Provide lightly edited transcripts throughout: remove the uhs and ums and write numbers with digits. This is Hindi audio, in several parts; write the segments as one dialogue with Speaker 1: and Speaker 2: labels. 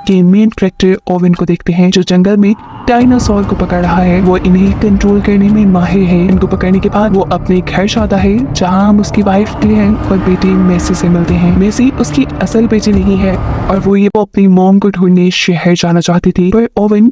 Speaker 1: के मेन कैरेक्टर ओवेन को देखते हैं, जो जंगल में डायनासोर को पकड़ रहा है। वो इन्हें कंट्रोल करने में माहिर है। इनको पकड़ने के बाद वो अपने घर जाता है, जहाँ हम उसकी वाइफ क्लेयर और बेटी मेसी से मिलते हैं। मेसी उसकी असल बेटी नहीं है और वो अपनी मॉम को ढूंढने शहर जाना चाहती थी, पर ओवेन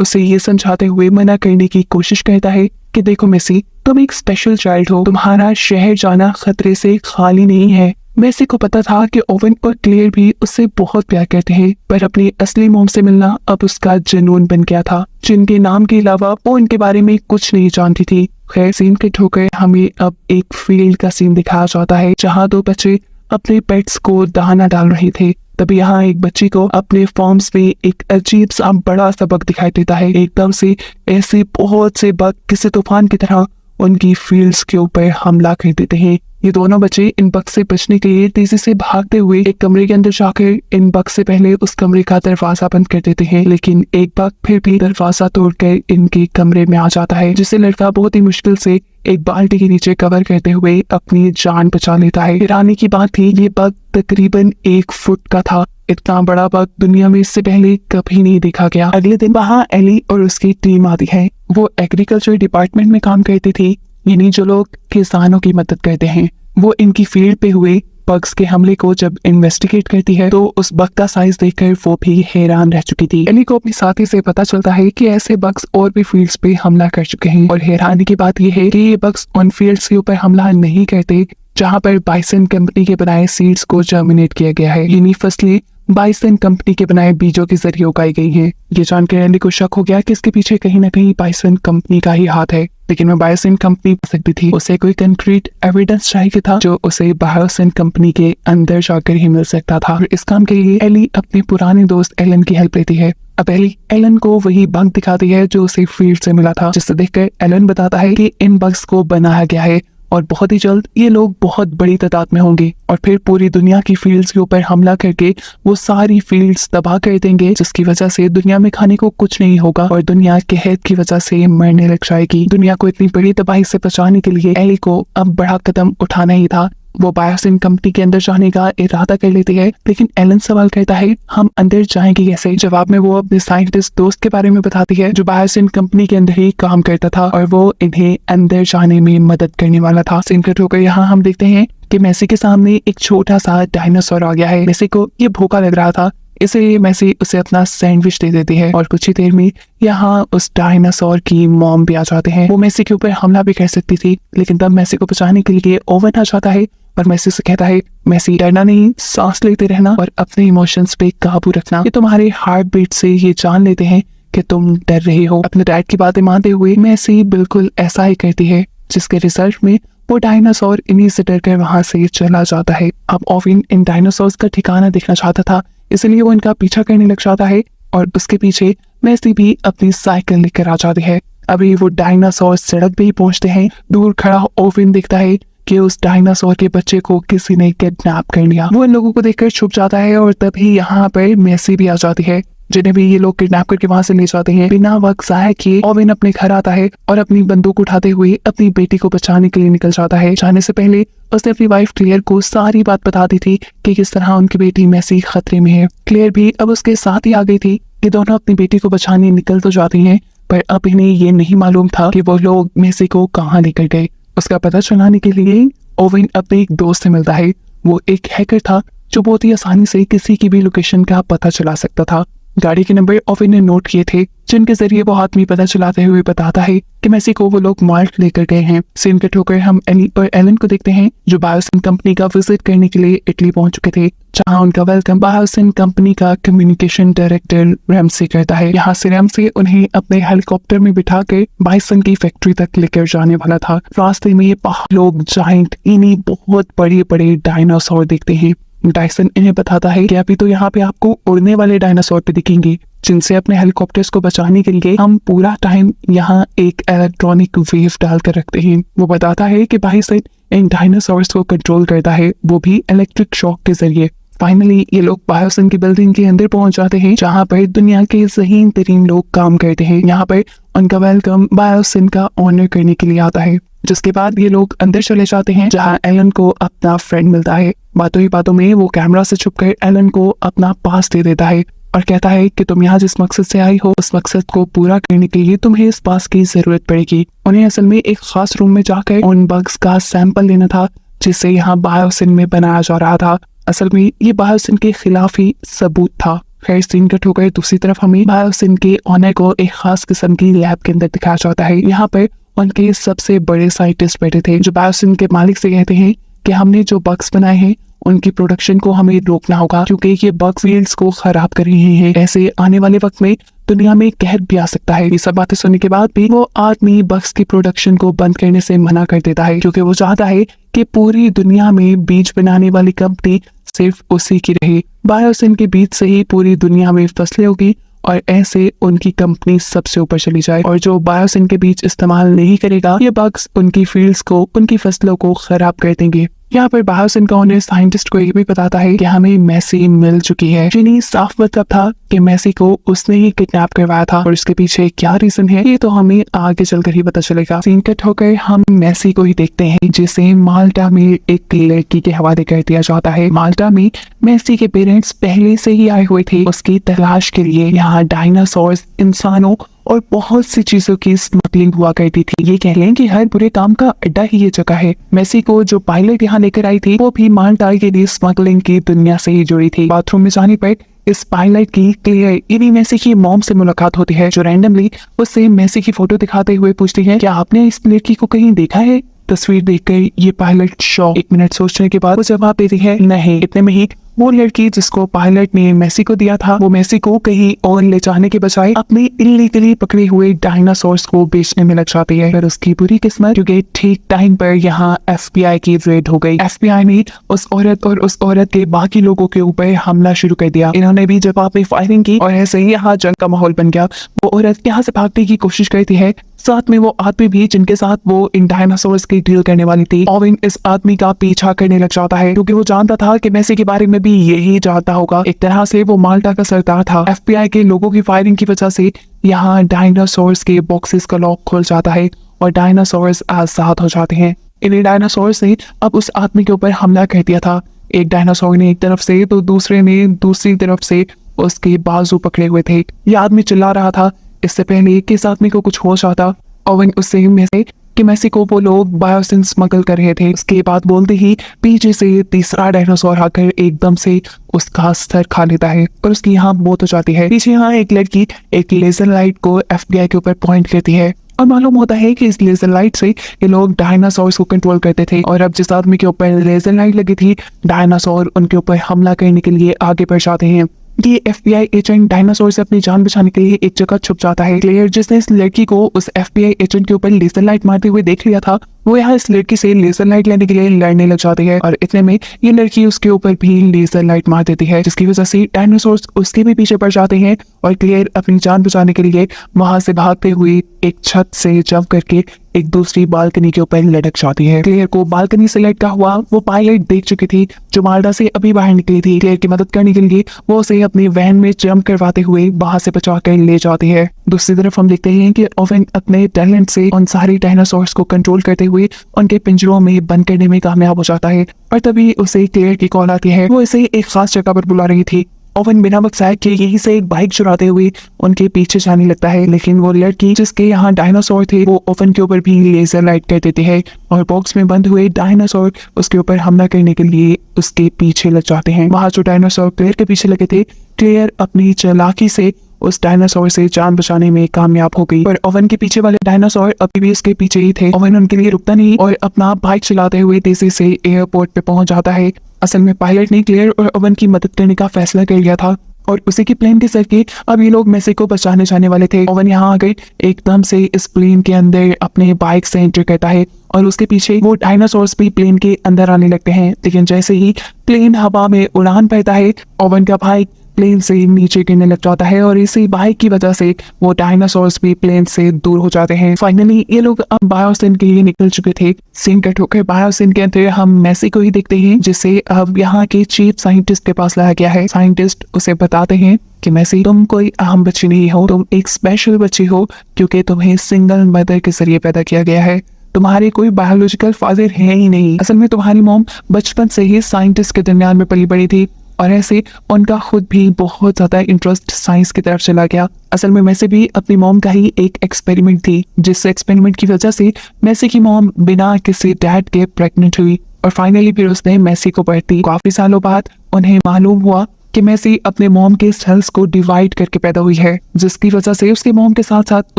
Speaker 1: उसे ये समझाते हुए मना करने की कोशिश करता है कि देखो मेसी, तुम एक स्पेशल चाइल्ड हो, तुम्हारा शहर जाना खतरे से खाली नहीं है। मेसी को पता था कि ओवेन और क्लेयर भी उससे बहुत प्यार करते हैं, पर अपनी असली मॉम से मिलना अब उसका जुनून बन गया था, जिनके नाम के अलावा वो उनके बारे में कुछ नहीं जानती थी। खैर, सीन के ठोकर हमें अब एक फील्ड का सीन दिखाया जाता है, जहाँ दो बच्चे अपने पेट्स को दाना डाल रहे थे। तभी यहाँ एक बच्ची को अपने फॉर्म्स में एक अजीब सा बड़ा सा बग दिखाई देता है। एकदम से ऐसे बहुत से बग किसी तूफान की तरह उनकी फील्ड्स के ऊपर हमला कर देते हैं। ये दोनों बच्चे इन बग से बचने के लिए तेजी से भागते हुए एक कमरे के अंदर जाकर इन बग से पहले उस कमरे का दरवाजा बंद कर देते हैं, लेकिन एक बग फिर भी दरवाजा तोड़कर इनके कमरे में आ जाता है, जिसे लड़का बहुत ही मुश्किल से एक बाल्टी के नीचे कवर करते हुए अपनी जान बचा लेता है। हैरानी की बात थी, ये बग तकरीबन 1 फुट का था। इतना बड़ा बग दुनिया में इससे पहले कभी नहीं देखा गया। अगले दिन वहाँ एली और उसकी टीम आती है। वो एग्रीकल्चर डिपार्टमेंट में काम करती थी, यानी जो लोग किसानों की मदद करते हैं। वो इनकी फील्ड पे हुए बग्स के हमले को जब इन्वेस्टिगेट करती है, तो उस बग का साइज देखकर वो भी हैरान रह चुकी थी। एली को अपने साथी से पता चलता है कि ऐसे बग्स और भी फील्ड्स पे हमला कर चुके हैं, और हैरानी की बात यह है कि ये बग्स उन फील्ड्स के ऊपर हमला नहीं करते जहाँ पर बाइसन कंपनी के बनाए सीड्स को जर्मिनेट किया गया है, यानी फसलें बाइसन कंपनी के बनाए बीजों के जरिए उगाई गई हैं। ये जानकर एली को शक हो गया कि इसके पीछे कहीं ना कहीं बाइसन कंपनी का ही हाथ है, लेकिन वो बायोसिन कंपनी बन सकती थी। उसे कोई कंक्रीट एविडेंस चाहिए था जो उसे बायोसिन कंपनी के अंदर जाकर ही मिल सकता था। और इस काम के लिए एली अपने पुराने दोस्त एलन की हेल्प लेती है। अब एली एलन को वही बग दिखाती है जो उसे फील्ड से मिला था, जिसे देखकर एलन बताता है कि इन बग्स को बनाया गया है और बहुत ही जल्द ये लोग बहुत बड़ी तादाद में होंगे और फिर पूरी दुनिया की फील्ड्स के ऊपर हमला करके वो सारी फील्ड्स तबाह कर देंगे, जिसकी वजह से दुनिया में खाने को कुछ नहीं होगा और दुनिया कहत की वजह से मरने लग जाएगी। दुनिया को इतनी बड़ी तबाही से बचाने के लिए एली को अब बड़ा कदम उठाना ही था। वो बायोसिन कंपनी के अंदर जाने का इरादा कर लेती है, लेकिन एलन सवाल करता है हम अंदर जाएंगे कैसे। जवाब में वो अपने साइंटिस्ट दोस्त के बारे में बताती है जो बायोसिन कंपनी के अंदर ही काम करता था और वो इन्हें अंदर जाने में मदद करने वाला था। सीन कट होकर यहाँ हम देखते हैं कि मेसी के सामने एक छोटा सा डायनासोर आ गया है। मेसी को ये भूखा लग रहा था, इसलिए मेसी उसे अपना सैंडविच दे देती है और कुछ ही देर में यहाँ उस डायनासोर की मॉम भी आ जाते हैं। वो मेसी के ऊपर हमला भी कर सकती थी, लेकिन तब मेसी को बचाने के लिए ओवन आ जाता है और मेसी से कहता है मेसी, डरना नहीं, सांस लेते रहना और अपने इमोशंस पे काबू रखना। ये तुम्हारे हार्ट बीट से ये जान लेते हैं कि तुम डर रहे हो। अपने डैड की बातें मानते हुए मेसी बिल्कुल ऐसा ही करती है, जिसके रिजल्ट में वो डायनासोर इन्हीं से डरकर वहां से चला जाता है। अब ओवन इन डायनासोर्स का ठिकाना देखना चाहता था, इसलिए वो इनका पीछा करने लग जाता है और उसके पीछे मेसी भी अपनी साइकिल लेकर आ जाती है। अभी वो डायनासोर सड़क पे ही पहुंचते हैं। दूर खड़ा ओवन देखता है कि उस डायनासोर के बच्चे को किसी ने किडनैप कर लिया। वो इन लोगों को देखकर छुप जाता है और तभी यहाँ पर मेसी भी आ जाती है, जिन्हें भी ये लोग किडनैप करके वहां से ले जाते हैं। बिना वक्त जाया किए ओवन अपने घर आता है और अपनी बंदूक उठाते हुए अपनी बेटी को बचाने के लिए निकल जाता है। जाने से पहले उसने अपनी वाइफ क्लेयर को सारी बात बता दी थी कि किस तरह उनकी बेटी मेसी खतरे में है। क्लेयर भी अब उसके साथ ही आ गई थी। ये दोनों अपनी बेटी को बचाने निकल तो जाती हैं, पर अब इन्हें ये नहीं मालूम था कि वो लोग मेसी को कहाँ लेकर गए। उसका पता चलाने के लिए ओवन अपने एक दोस्त से मिलता है। वो एक हैकर था जो बहुत ही आसानी से किसी की भी लोकेशन का पता चला सकता था। गाड़ी के नंबर ओवन ने नोट किए थे, जिनके जरिए वो आदमी पता चलाते हुए बताता है कि मेसी को वो लोग माल्ट लेकर गए हैं। सीन कट होकर हम एली और एलन को देखते हैं जो बायोसिन कंपनी का विजिट करने के लिए इटली पहुंच चुके थे, जहां उनका वेलकम बायोसिन कंपनी का कम्युनिकेशन डायरेक्टर रैमसी करता है। यहाँ से रैमसी उन्हें अपने हेलीकॉप्टर में बिठा कर बाइसन की फैक्ट्री तक लेकर जाने वाला था। रास्ते में ये लोग जाइंट इन्हीं बहुत बड़े बड़े डायनासोर देखते हैं। डायसन इन्हें बताता है कि अभी तो यहाँ पे आपको उड़ने वाले डायनासोर पे दिखेंगे, जिनसे अपने हेलीकॉप्टर्स को बचाने के लिए हम पूरा टाइम यहाँ एक इलेक्ट्रॉनिक वेव डालकर रखते हैं। वो बताता है कि बाइसन इन डायनासोर्स को कंट्रोल करता है, वो भी इलेक्ट्रिक शॉक के जरिए। फाइनली ये लोग बायोसिन की बिल्डिंग के अंदर पहुंच जाते हैं, जहाँ पर दुनिया के ज़हीन तरीन लोग काम करते हैं। यहाँ पर उनका वेलकम बायोसिन का ऑनर करने के लिए आता है। जिसके बाद ये लोग अंदर चले जाते हैं जहाँ एलन को अपना फ्रेंड मिलता है। बातों ही बातों में वो कैमरा से छुपकर एलन को अपना पास दे देता है और कहता है कि तुम यहाँ जिस मकसद से आई हो उस मकसद को पूरा करने के लिए तुम्हें इस पास की जरूरत पड़ेगी। उन्हें असल में एक खास रूम में जाकर उन बग्स का सैंपल लेना था जिससे यहाँ बायोसिन में बनाया जा रहा था। असल में ये बायोसिन के खिलाफ ही सबूत था। खैर सीन कट होकर दूसरी तरफ हमें बायोसिन के ऑनर को एक खास किस्म की लैब के अंदर दिखाया जाता है। यहाँ पर उनके सबसे बड़े साइंटिस्ट बैठे थे जो बायोसिन के मालिक से कहते हैं कि हमने जो बग्स बनाए हैं उनकी प्रोडक्शन को हमें रोकना होगा क्योंकि ये बग फील्ड्स को खराब कर रहे हैं। ऐसे आने वाले वक्त में दुनिया में कहर भी आ सकता है। ये सब बातें सुनने के बाद भी वो आदमी बग्स की प्रोडक्शन को बंद करने से मना कर देता है क्योंकि वो चाहता है कि पूरी दुनिया में बीज बनाने वाली कंपनी सिर्फ उसी की रहे। बायोसिन के बीज से ही पूरी दुनिया में फसलें होगी और ऐसे उनकी कंपनी सबसे ऊपर चली जाए और जो बायोसिन के बीज इस्तेमाल नहीं करेगा ये बग्स उनकी फील्ड्स को उनकी फसलों को खराब कर देंगे। यहाँ पर बायोसिन का ओनर साइंटिस्ट को ये भी बताता है कि हमें मैसी मिल चुकी है। जिनी साफ मतलब था कि मैसी को उसने ही किडनैप करवाया था और इसके पीछे क्या रीजन है ये तो हमें आगे चलकर ही पता चलेगा। सीन कट होकर हम मैसी को ही देखते हैं जिसे माल्टा में एक लड़की के हवाले कर दिया जाता है। माल्टा में मैसी के पेरेंट्स पहले से ही आए हुए थे उसकी तलाश के लिए। यहाँ डायनासोर्स, इंसानों और बहुत सी चीजों की स्मगलिंग हुआ करती थी। ये कह लें कि हर बुरे काम का अड्डा ही ये जगह है। मैसी को जो पायलट यहाँ लेकर आई थी वो भी माल्टा के लिए स्मगलिंग की दुनिया से ही जुड़ी थी। बाथरूम में जाने पर इस पायलट की क्लियर इन्हीं मैसी की मॉम से मुलाकात होती है जो रैंडमली उससे मैसी की फोटो दिखाते हुए पूछती है क्या आपने इस लड़की को कहीं देखा है। तस्वीर देखकर ये पायलट शॉक। 1 मिनट सोचने के बाद वो जवाब देती है नहीं। इतने में ही वो लड़की जिसको पायलट ने मैसी को दिया था वो मैसी को कहीं और ले जाने के बजाय अपने इल्लीगली पकड़े हुए डायनासोर्स को बेचने में लग जाती है। पर उसकी बुरी किस्मत क्योंकि ठीक टाइम पर यहाँ FBI की रेड हो गई। FBI ने उस औरत और उस औरत के बाकी लोगों के ऊपर हमला शुरू कर दिया। इन्होंने भी जवाब में फायरिंग की और ऐसे ही यहाँ जंग का माहौल बन गया। वो औरत यहाँ से भागने की कोशिश करती है, साथ में वो आदमी भी जिनके साथ वो इन डायनासोर्स की डील करने वाली थी। ओवेन इस आदमी का पीछा करने लग जाता है क्योंकि वो जानता था कि मैसी के बारे में भी यही जानता होगा। एक तरह से वो माल्टा का सरदार था। FBI के लोगों की फायरिंग की वजह से यहाँ डायनासोर्स के बॉक्सेस का लॉक खुल जाता है और डायनासोर्स आजाद हो जाते हैं। इन डायनासोर्स ने अब उस आदमी के ऊपर हमला कर दिया था। एक डायनासोर ने एक तरफ से तो दूसरे ने दूसरी तरफ से उसके बाजू पकड़े हुए थे। ये आदमी चिल्ला रहा था। इससे पहले कि इस आदमी को कुछ होश आता ओवेन उससे में से कि मैसी को वो लोग बायोसिन स्मगल कर रहे थे। उसके बाद बोलते ही पीछे से तीसरा डायनासोर आकर एकदम से उसका सर खा लेता है और उसकी यहाँ मौत हो जाती है। पीछे यहाँ एक लड़की एक लेजर लाइट को FBI के ऊपर पॉइंट करती है और मालूम होता है कि इस लेजर लाइट से ये लोग डायनासोर्स को कंट्रोल करते थे और अब जिस आदमी के ऊपर लेजर लाइट लगी थी डायनासोर उनके ऊपर हमला करने के लिए आगे बढ़ जाते हैं। ये FBI एजेंट डायनासोर से अपनी जान बचाने के लिए एक जगह छुप जाता है। क्लेयर जिसने इस लड़की को उस FBI एजेंट के ऊपर लेजर लाइट मारते हुए देख लिया था वो यहाँ इस लड़की से लेजर लाइट लेने के लिए लड़ने लग जाती है और इतने में ये लड़की उसके ऊपर भी लेजर लाइट मार देती है जिसकी वजह से डायनासोर्स उसके भी पीछे पड़ जाते हैं और क्लियर अपनी जान बचाने के लिए वहां से भागते हुए एक छत से जंप करके एक दूसरी बालकनी के ऊपर लटक जाती है। क्लियर को बालकनी से लटका हुआ वो पायलट देख चुकी थी जो माल्टा से अभी बाहर निकली थी। क्लियर की मदद करने के लिए वो उसे अपनी वैन में जंप करवाते हुए वहां से बचा कर ले जाती है। दूसरी तरफ हम देखते हैं कि ओवेन अपने टैलेंट से उन सारे डायनासोर्स को कंट्रोल करते हुए उनके पिंजरों में बंद करने में कामयाब हो जाता है और तभी उसे क्लियर की कॉल आती है। वो इसे एक खास जगह पर बुला रही थी। ओवेन बिना बक्साए कि यहीं से एक बाइक चुराते हुए उनके पीछे जाने लगता है लेकिन वो लड़की जिसके यहाँ डायनासोर थे वो ओवेन के ऊपर भी लेजर लाइट कर देती है और बॉक्स में बंद हुए डायनासोर उसके ऊपर हमला करने के लिए उसके पीछे लग जाते हैं। वहाँ जो डायनासोर क्लियर के पीछे लगे थे क्लियर अपनी चालाकी से उस डायनासोर से जान बचाने में कामयाब हो गई पर ओवेन के पीछे वाले डायनासोर अभी भी उसके पीछे ही थे। ओवेन उनके लिए रुकता नहीं और अपना बाइक चलाते हुए तेजी से एयरपोर्ट पे पहुंच जाता है। असल में पायलट ने क्लियर और ओवेन की मदद करने का फैसला कर लिया था और उसी की प्लेन के सर अब ये लोग मैसी को बचाने जाने वाले थे। ओवेन यहाँ आ गए एकदम से इस प्लेन के अंदर अपने बाइक से एंटर करता है और उसके पीछे वो डायनासोर्स भी प्लेन के अंदर आने लगते हैं लेकिन जैसे ही प्लेन हवा में उड़ान भरता है ओवेन का बाइक प्लेन से नीचे गिरने लग जाता है और इसी बाइक की वजह से वो डायनासोर्स भी प्लेन से दूर हो जाते हैं। फाइनली ये लोग अब बायोसिन के लिए निकल चुके थे। सीन कट होकर बायोसिन के अंदर हम मैसी को ही देखते हैं जिसे अब यहाँ के चीफ साइंटिस्ट के पास लाया गया है। साइंटिस्ट उसे बताते हैं कि मैसी तुम कोई आम बच्ची नहीं हो, तुम एक स्पेशल बच्ची हो क्योंकि तुम्हें सिंगल मदर के जरिए पैदा किया गया है। तुम्हारे कोई बायोलॉजिकल फादर है ही नहीं। असल में तुम्हारी मॉम बचपन से ही साइंटिस्ट के दरमियान में पली बड़ी थी और ऐसे उनका खुद भी बहुत ज्यादा इंटरेस्ट साइंस की तरफ चला गया। असल में मैसी भी अपनी मॉम का ही एक एक्सपेरिमेंट थी, जिस एक्सपेरिमेंट की वजह से मैसी की मॉम बिना किसी डैड के प्रेग्नेंट हुई और फाइनली फिर उसने मैसी को बर्थ दी। काफी सालों बाद उन्हें मालूम हुआ कि मैसी अपने मॉम के सेल्स को डिवाइड करके पैदा हुई है, जिसकी वजह से उसकी मॉम के साथ साथ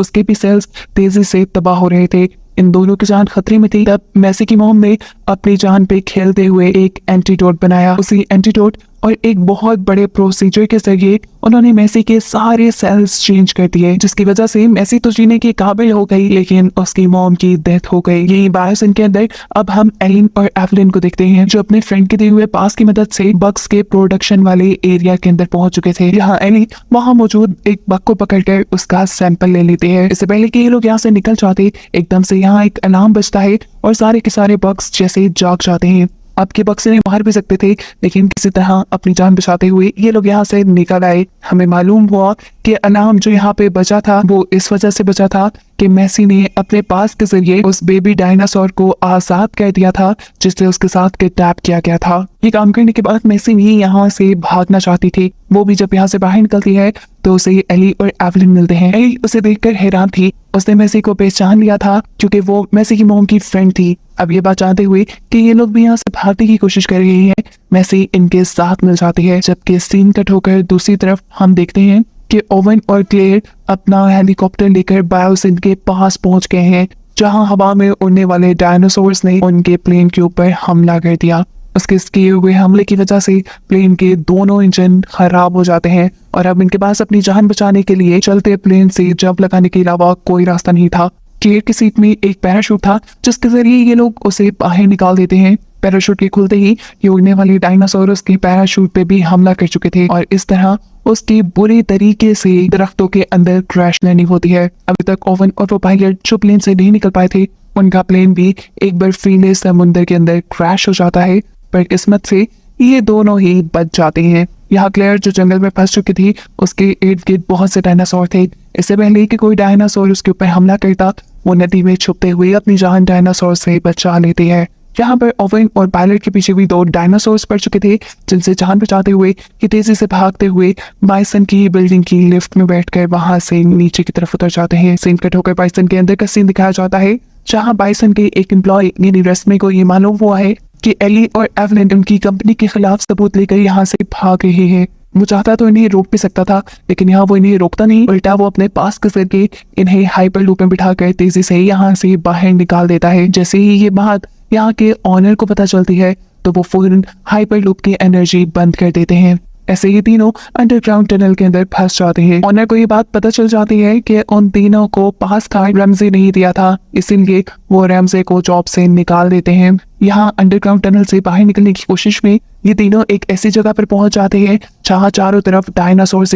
Speaker 1: उसके भी सेल्स तेजी से तबाह हो रहे थे। इन दोनों की जान खतरे में थी। तब मैसी की मॉम ने अपनी जान पे खेलते हुए एक एंटीडोट बनाया। उसी एंटीडोट और एक बहुत बड़े प्रोसीजर के जरिए उन्होंने मैसी के सारे सेल्स चेंज कर दिए, जिसकी वजह से मैसी तो जीने के काबिल हो गई, लेकिन उसकी मॉम की डेथ हो गई। यही बायोसिन के अंदर अब हम एलिन और एवलिन को देखते हैं, जो अपने फ्रेंड के दिए हुए पास की मदद से बग्स के प्रोडक्शन वाले एरिया के अंदर पहुंच चुके थे। यहाँ एलिन वहां मौजूद एक बग को पकड़कर उसका सैंपल ले लेते हैं। इससे पहले कि ये लोग यहाँ से निकल जाते, एकदम से यहाँ एक अलार्म बजता है और सारे के सारे बग्स जैसे जाग जाते हैं। अब के बक्से नहीं मार भी सकते थे, लेकिन किसी तरह अपनी जान बचाते हुए ये लोग यहाँ से निकल आए। हमें मालूम हुआ कि अलार्म जो यहाँ पे बजा था वो इस वजह से बजा था कि मैसी ने अपने पास के जरिए उस बेबी डायनासोर को आजाद कर दिया था, जिससे उसके साथ किडनैप किया गया था। ये काम करने के बाद मैसी भी यहाँ से भागना चाहती थी। वो भी जब यहाँ से बाहर निकलती है तो उसे एली और एवलिन मिलते हैं। एली उसे देखकर हैरान थी। उसने मैसी को पहचान लिया था क्योंकि वो मैसी की मॉम की फ्रेंड थी। अब ये बात जानते हुए कि ये लोग भी यहाँ से भागने की कोशिश कर रही हैं, मैसी इनके साथ मिल जाती है। जबकि सीन कट होकर दूसरी तरफ हम देखते हैं कि ओवन और क्लेयर अपना हेलीकॉप्टर लेकर बायोसिन के पास पहुंच गए हैं, जहां हवा में उड़ने वाले डायनासोर्स ने उनके प्लेन के ऊपर हमला कर दिया। उसके किए हुए हमले की वजह से प्लेन के दोनों इंजन खराब हो जाते हैं और अब इनके पास अपनी जान बचाने के लिए चलते प्लेन से जंप लगाने के अलावा कोई रास्ता नहीं था। क्लेयर की सीट में एक पैराशूट था, जिसके जरिए ये लोग उसे बाहर निकाल देते हैं। पैराशूट के खुलते ही ये उड़ने वाले डायनासोर उसके पैराशूट पे भी हमला कर चुके थे और इस तरह उसकी बुरी तरीके से दरख्तों के अंदर क्रैश लैंडिंग होती है। अभी तक ओवन और वो पायलट जो प्लेन से नहीं निकल पाए थे, उनका प्लेन भी एक बर्फीले समुद्र के अंदर क्रैश हो जाता है, पर किस्मत से ये दोनों ही बच जाते हैं। यहाँ क्लेयर जो जंगल में फंस चुकी थी, उसके इर्द गिर्द बहुत से डायनासोर थे। इससे पहले कि कोई डायनासोर उसके ऊपर हमला करता, वो नदी में छुपते हुए अपनी जान डायनासोर से बचा लेती है। यहाँ पर ओवन और पायलट के पीछे भी दो डायनासोर्स पड़ चुके थे, जिनसे जान बचाते हुए ये तेजी से भागते हुए बाइसन की बिल्डिंग की लिफ्ट में बैठकर वहां से नीचे की तरफ उतर जाते हैं। सीन कट होकर बाइसन के अंदर का सीन दिखाया जाता है, जहाँ बाइसन के एक एम्प्लॉय यानी रस्मी को ये मालूम हुआ है कि एली और एवलिन उनकी कंपनी के खिलाफ सबूत लेकर यहाँ से भाग रहे हैं। वो चाहता तो इन्हें रोक भी सकता था, लेकिन यहाँ वो इन्हें रोकता नहीं, उल्टा वो अपने पास के के इन्हें हाइपर लूप में बिठाकर तेजी से यहाँ से बाहर निकाल देता है। जैसे ही ये बात यहाँ के ऑनर को पता चलती है तो वो फौरन हाइपर लूप की एनर्जी बंद कर देते हैं। ऐसे ही तीनों अंडरग्राउंड टनल के अंदर फंस जाते हैं। ऑनर को ये बात पता चल जाती है कि उन तीनों को पास कार्ड रमजे नहीं दिया था, इसीलिए वो रमजे को जॉब से निकाल देते हैं। यहाँ अंडरग्राउंड टनल से बाहर निकलने की कोशिश में ये तीनों एक ऐसी जगह पर पहुंच जाते हैं जहाँ चारों तरफ डायनासोर्स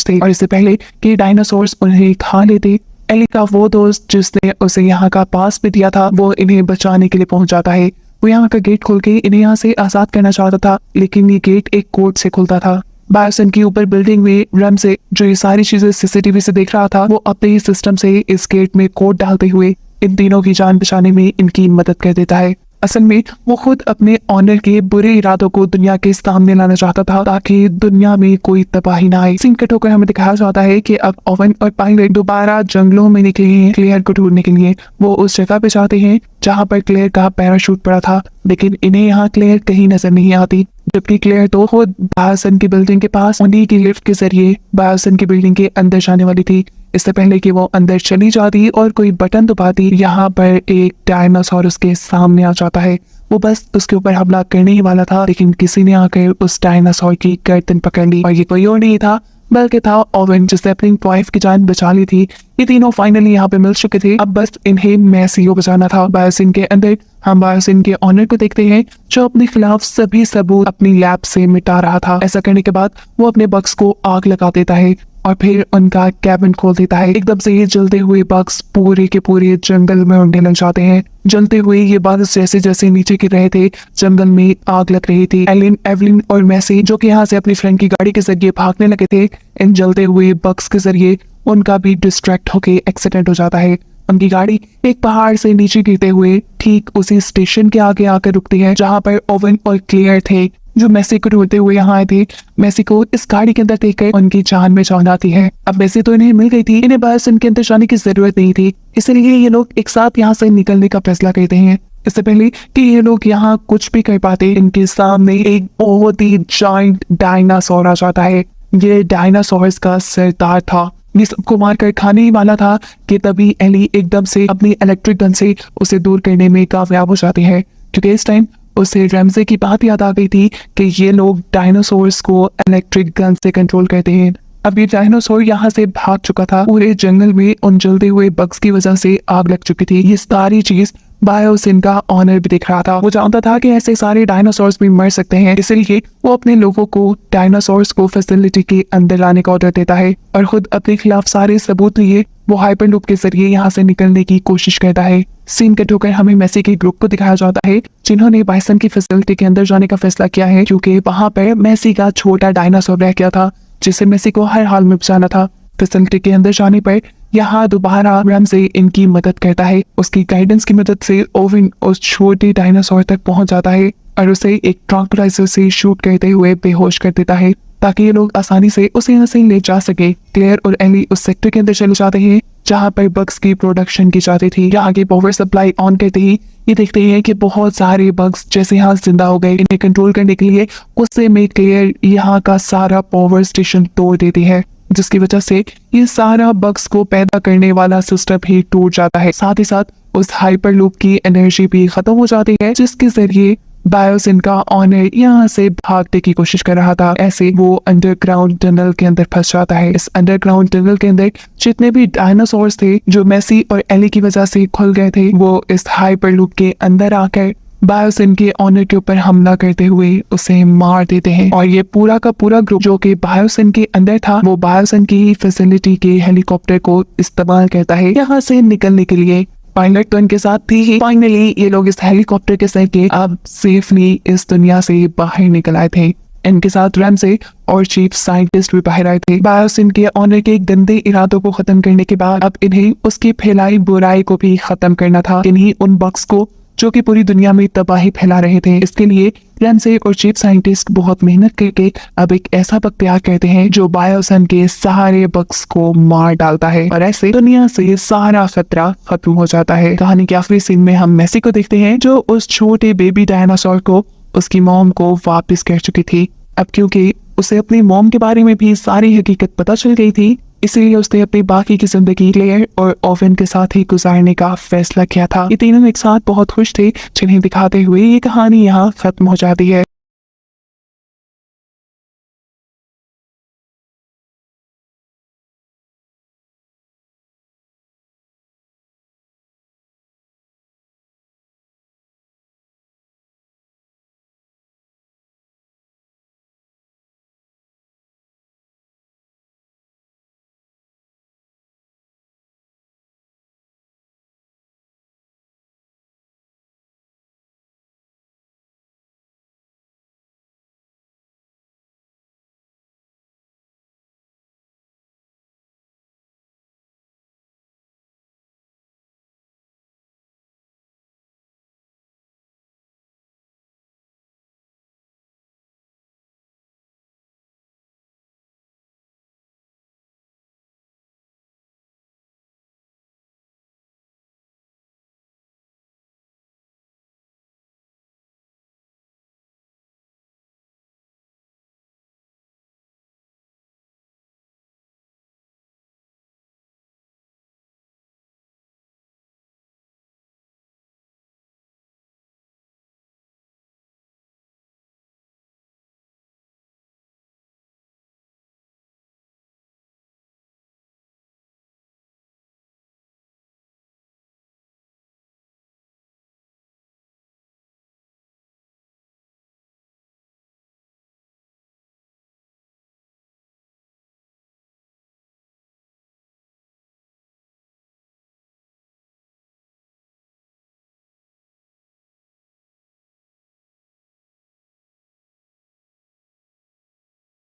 Speaker 1: थे और इससे पहले कि डायनासोर्स उन्हें खा लेते, एली का वो दोस्त जिसने उसे यहाँ का पास भी दिया था, वो इन्हें बचाने के लिए पहुंच जाता है। वो यहाँ का गेट खोल के इन्हें यहाँ से आजाद करना चाहता था, लेकिन ये गेट एक कोड से खुलता था। बायोसिन की ऊपर बिल्डिंग में रमजे जो ये सारी चीजें सीसीटीवी से देख रहा था, वो अपने ही सिस्टम से इस गेट में कोड डालते हुए इन तीनों की जान बचाने में इनकी मदद कर देता है। असल में वो खुद अपने ऑनर के बुरे इरादों को दुनिया के सामने लाना चाहता था, ताकि दुनिया में कोई तबाही ना आए। सीन कट होकर हमें दिखाया जाता है कि अब ओवन और पायलट दोबारा जंगलों में निकले हैं क्लेयर को ढूंढने के लिए। वो उस जगह पे जाते हैं जहाँ पर क्लेयर का पैराशूट पड़ा था, लेकिन इन्हें यहाँ क्लेयर कहीं नजर नहीं आती, जबकि क्लेयर तो खुद बायोसिन की बिल्डिंग के पास उन्हीं की लिफ्ट के जरिए बायोसिन की बिल्डिंग के अंदर जाने वाली थी। इससे पहले कि वो अंदर चली जाती और कोई बटन दबाती, यहाँ पर एक डायनासोर उसके सामने आ जाता है। वो बस उसके ऊपर हमला करने ही वाला था, लेकिन किसी ने आकर उस डायनासोर की गर्दन पकड़ ली और ये कोई और नहीं था बल्कि था ओवन, जिसने अपनी वाइफ की जान बचा ली थी। ये तीनों फाइनली यहाँ पे मिल चुके थे, अब बस इन्हें मैसी को बचाना था। बायोसिन के अंदर हम बायोसिन के ऑनर को देखते हैं, जो अपने खिलाफ सभी सबूत अपनी लैब से मिटा रहा था। ऐसा करने के बाद वो अपने बक्स को आग लगा देता है और फिर उनका कैबिन खोल देता है। एकदम से ये जलते हुए बग्स पूरे के पूरे जंगल में उड़ने लग जाते हैं। जलते हुए ये बग्स जैसे जैसे नीचे गिर रहे थे, जंगल में आग लग रही थी। एलिन, एवलिन और मैसी जो कि यहाँ से अपनी फ्रेंड की गाड़ी के जरिए भागने लगे थे, इन जलते हुए बग्स के जरिए उनका भी डिस्ट्रैक्ट होके एक्सीडेंट हो जाता है। उनकी गाड़ी एक पहाड़ से नीचे गिरते हुए ठीक उसी स्टेशन के आगे आकर रुकती है जहाँ पर ओवन और क्लेयर थे, जो मेसी को ढूंढते हुए यहाँ आए थे। मेसी को इस गाड़ी के अंदर देखकर उनकी जान में जान आती है। अब मेसी तो इन्हें मिल गई थी, इन्हें बस इनके अंदर जाने की जरूरत नहीं थी, इसलिए ये लोग एक साथ यहाँ से निकलने का फैसला करते हैं। इससे पहले कि ये लोग यहाँ कुछ भी कर पाते, इनके सामने एक बहुत ही जायंट डायनासोर आ जाता है। ये डायनासोर्स का सरदार था, ये सबको मार कर खाने ही वाला था कि तभी एली एकदम से अपनी इलेक्ट्रिक गन से उसे दूर करने में कामयाब हो जाती है, क्योंकि इस टाइम उसे रैमजे की बात याद आ गई थी कि ये लोग डायनासोर्स को इलेक्ट्रिक गन से कंट्रोल करते हैं। अब ये डायनासोर यहाँ से भाग चुका था, पूरे जंगल में उन जलते हुए बग्स की वजह से आग लग चुकी थी। ये सारी चीज बायोसिन का ऑनर भी दिख रहा था। वो जानता था कि ऐसे सारे डायनासोर्स भी मर सकते हैं, इसलिए वो अपने लोगों को डायनासोर्स को फैसिलिटी के अंदर लाने का ऑर्डर देता है और खुद अपने खिलाफ सारे सबूत लिए वो हाइपरलूप के जरिए यहाँ से निकलने की कोशिश करता है। सीन कट होकर हमें मेसी के ग्रुप को दिखाया जाता है, जिन्होंने बाइसन की फैसिलिटी के अंदर जाने का फैसला किया है, क्योंकि वहां पर मेसी का छोटा डायनासोर रह गया था जिसे मेसी को हर हाल में बचाना था। फैसिलिटी के अंदर जाने पर यहाँ दोबारा रैमजे इनकी मदद करता है। उसकी गाइडेंस की मदद से ओवन उस छोटे डायनासोर तक पहुंच जाता है और उसे एक ट्रैंक्विलाइजर से शूट करते हुए बेहोश कर देता है, ताकि ये लोग आसानी से उसे यहाँ से ले जा सके। क्लेयर और एली उस सेक्टर के अंदर चले जाते हैं जहाँ पर बग्स की प्रोडक्शन की जाती थी। यहाँ के पावर सप्लाई ऑन करते ही ये देखते हैं कि बहुत सारे बग्स जैसे यहाँ जिंदा हो गए। इन्हें कंट्रोल करने के लिए गुस्से में क्लेयर यहाँ का सारा पावर स्टेशन तोड़ देती है, जिसकी वजह से ये सारा बग्स को पैदा करने वाला सिस्टम ही टूट जाता है। साथ ही साथ उस हाइपरलूप की एनर्जी भी खत्म हो जाती है, जिसके जरिए बायोसिन का ऑनर यहाँ से भागने की कोशिश कर रहा था। ऐसे वो अंडरग्राउंड टनल के अंदर फंस जाता है। इस अंडरग्राउंड टनल के अंदर जितने भी डायनासोर्स थे जो मेसी और एली की वजह से खुल गए थे, वो इस हाइपरलूप के अंदर आकर बायोसिन के ऑनर के ऊपर हमला करते हुए उसे मार देते हैं। और ये पूरा का पूरा ग्रुप जो कि बायोसिन के अंदर था, वो बायोसिन की फैसिलिटी के हेलीकॉप्टर को इस्तेमाल करता है यहाँ से निकलने के लिए। पायलट तो इनके साथ थी ही। फाइनली ये लोग इस हेलीकॉप्टर के सहारे अब सेफली इस दुनिया से बाहर निकल आए थे। इनके साथ रैमजे और चीफ साइंटिस्ट भी बाहर आए थे। बायोसिन के ऑनर के गंदे इरादों को खत्म करने के बाद अब इन्हें उसकी फैलाई बुराई को भी खत्म करना था, इन्हीं उन बग्स को जो कि पूरी दुनिया में तबाही फैला रहे थे। इसके लिए रैमजे और चीफ साइंटिस्ट बहुत मेहनत करके अब एक ऐसा बग तैयार करते हैं जो बायोसिन के सारे बग्स को मार डालता है और ऐसे दुनिया से सारा खतरा खत्म हो जाता है। कहानी के आखिरी सीन में हम मेसी को देखते हैं, जो उस छोटे बेबी डायनासोर को उसकी मॉम को वापस कर चुकी थी। अब क्योंकि उसे अपनी मॉम के बारे में भी सारी हकीकत पता चल गई थी, इसीलिए उसने अपनी बाकी की जिंदगी क्लेयर और ओवन के साथ ही गुजारने का फैसला किया था। ये तीनों एक साथ बहुत खुश थे, जिन्हें दिखाते हुए ये कहानी यहाँ खत्म हो जाती है।